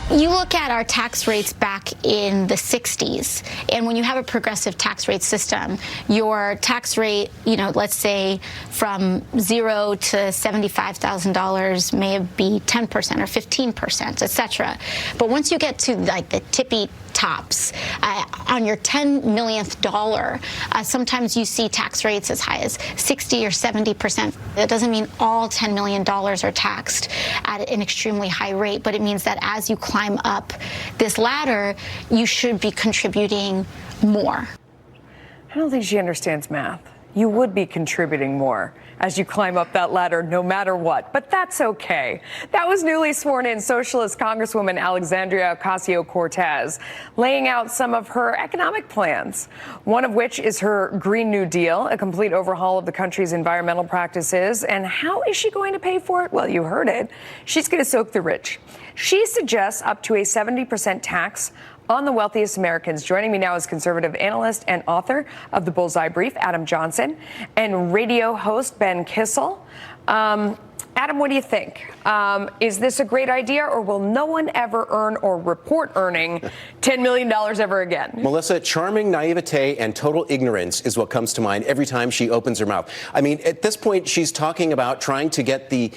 You look at our tax rates back in the 60s, and when you have a progressive tax rate system, your tax rate, let's say from $0 to $75,000 may be 10% or 15%, et cetera. But once you get to like the tippy tops, on your $10 millionth dollar, sometimes you see tax rates as high as 60 or 70%. That doesn't mean all $10 million are taxed at an extremely high rate, but it means that as you climb up this ladder, you should be contributing more. I don't think she understands math. You would be contributing more as you climb up that ladder, no matter what. But that's okay. That was newly sworn in Socialist Congresswoman Alexandria Ocasio-Cortez laying out some of her economic plans, one of which is her Green New Deal, a complete overhaul of the country's environmental practices. And how is she going to pay for it? Well, you heard it. She's going to soak the rich. She suggests up to a 70% tax on the wealthiest Americans. Joining me now is conservative analyst and author of the Bullseye Brief, Adam Johnson, and radio host Ben Kissel. Adam, what do you think? Is this a great idea, or will no one ever earn or report earning $10 million ever again? Melissa, charming naivete and total ignorance is what comes to mind every time she opens her mouth. I mean, at this point, she's talking about trying to get the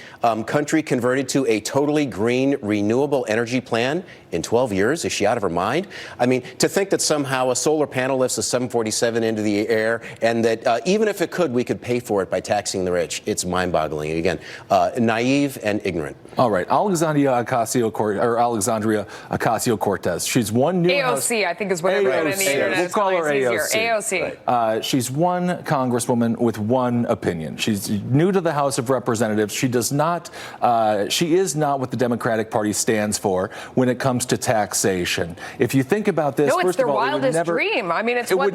country converted to a totally green, renewable energy plan in 12 years. Is she out of her mind? I mean, to think that somehow a solar panel lifts a 747 into the air and that even if it could, we could pay for it by taxing the rich. It's mind-boggling. Again, naive and ignorant. All right, Alexandria Ocasio-Cortez. She's one new AOC, I think is what everyone in the internet we'll call her AOC. AOC. Right. She's one congresswoman with one opinion. She's new to the House of Representatives. She is not what the Democratic Party stands for when it comes to taxation. If you think about this, no, it's first their of all, wildest dream. I mean, it's what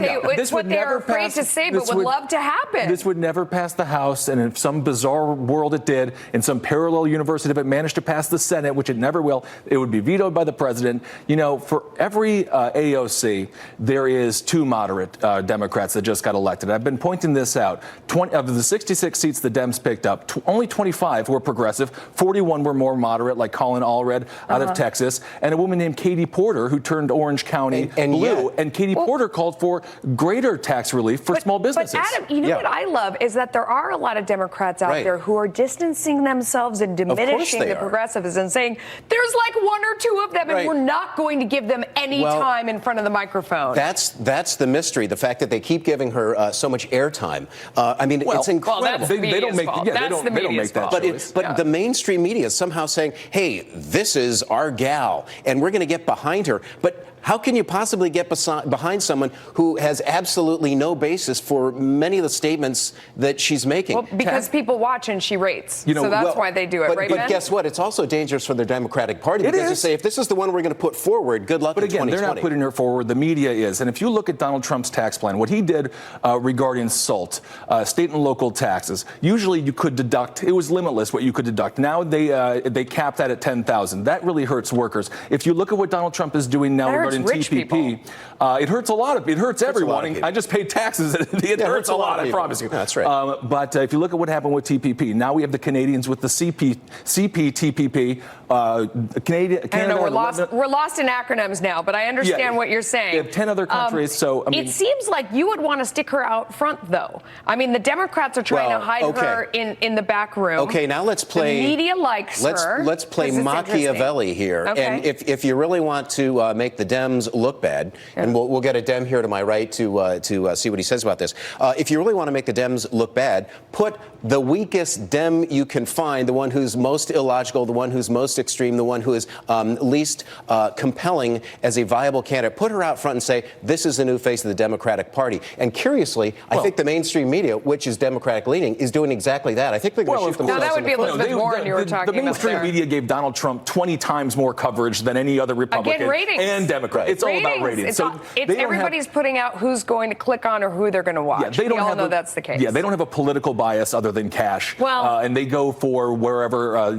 they're afraid to say, but would love to happen. This would never pass the House, and in some bizarre world it did. In some parallel universe, if it managed to pass the Senate, which it never will, it would be vetoed by the president. For every AOC, there is two moderate Democrats that just got elected. I've been pointing this out. Of the 66 seats the Dems picked up, only 25 were progressive, 41 were more moderate, like Colin Allred out of Texas, and a woman named Katie Porter, who turned Orange County blue. And Katie Porter called for greater tax relief for small businesses. But Adam, what I love is that there are a lot of Democrats out there who are distancing themselves and diminishing the progressives and saying there's like one or two of them and we're not going to give them any time in front of the microphone. That's the mystery, the fact that they keep giving her so much airtime. I mean, it's incredible. They don't make that choice. But the mainstream media is somehow saying, hey, this is our gal, and we're going to get behind her. But how can you possibly get behind someone who has absolutely no basis for many of the statements that she's making? Well, because people watch and she rates. So that's why they do it, right, Ben? But guess what? It's also dangerous for the Democratic Party because they say, if this is the one we're going to put forward, good luck in 2020. But again, they're not putting her forward. The media is. And if you look at Donald Trump's tax plan, what he did regarding SALT, state and local taxes, usually you could deduct. It was limitless what you could deduct. Now they capped that at $10,000. That really hurts workers. If you look at what Donald Trump is doing now regarding TPP, it hurts a lot. It hurts everyone. I just paid taxes. It hurts a lot. I promise you. That's right. But if you look at what happened with TPP, now we have the Canadians with the CPTPP. Canada, we're lost in acronyms now, but I understand what you're saying. They have 10 other countries. So I mean, it seems like you would want to stick her out front, though. I mean, the Democrats are trying to hide her in the back room. Okay, now let's play. The media likes her. Let's play Machiavelli here. Okay. And if you really want to make the Dems look bad, and we'll get a Dem here to my right to see what he says about this. If you really want to make the Dems look bad, put the weakest Dem you can find, the one who's most illogical, the one who's most extreme, the one who is least compelling as a viable candidate. Put her out front and say, this is the new face of the Democratic Party. And curiously, I think the mainstream media, which is Democratic leaning, is doing exactly that. I think they're going to shoot themselves. Now, that would be Elizabeth Warren you were talking about. The mainstream media gave Donald Trump 20 times more coverage than any other Republican and Democrat. It's all about ratings. Everybody's putting out who's going to click on or who they're going to watch. We all know that's the case. Yeah, they don't have a political bias other than cash. Well, and they go go for wherever,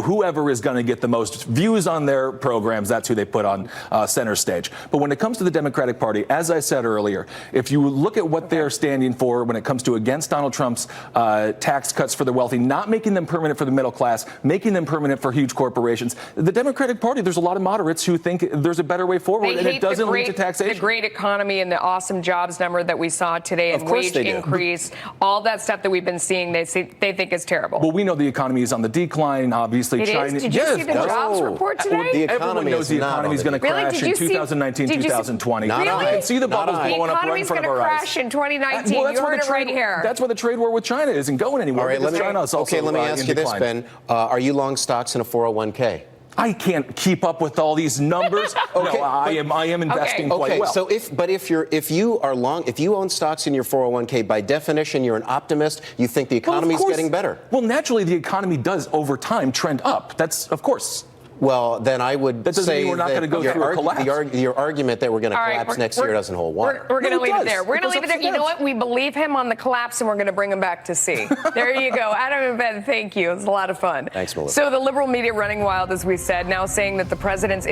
whoever is going to get the most views on their programs, that's who they put on center stage. But when it comes to the Democratic Party, as I said earlier, if you look at what they're standing for when it comes to against Donald Trump's tax cuts for the wealthy, not making them permanent for the middle class, making them permanent for huge corporations, the Democratic Party, there's a lot of moderates who think there's a better way forward, and it doesn't lead to taxation. The great economy and the awesome jobs number that we saw today, and wage increase, all that stuff that we've been seeing, they think is terrible. Well, we know the economy is on the decline. Obviously, China. Did you see the jobs report today? Everyone knows the economy is going to crash in 2019, 2020. Really? You can see the bubbles blowing up right in front of our eyes. The economy's going to crash in 2019. You heard it right here. That's why the trade war with China isn't going anywhere. All right, let me ask you this, Ben. Are you long stocks in a 401k? I can't keep up with all these numbers. Okay, no, I am investing quite well. So if you own stocks in your 401k, by definition, you're an optimist. You think the economy is getting better. Well, naturally, the economy does over time trend up. That's of course. Well, then I would say we're not going to go through a collapse. Your argument that we're going to collapse next year doesn't hold water. We're going to leave it there. We're going to leave it there. You know what? We believe him on the collapse, and we're going to bring him back to C. There you go. Adam and Ben, thank you. It was a lot of fun. Thanks, Melissa. So the liberal media running wild, as we said, now saying that the president's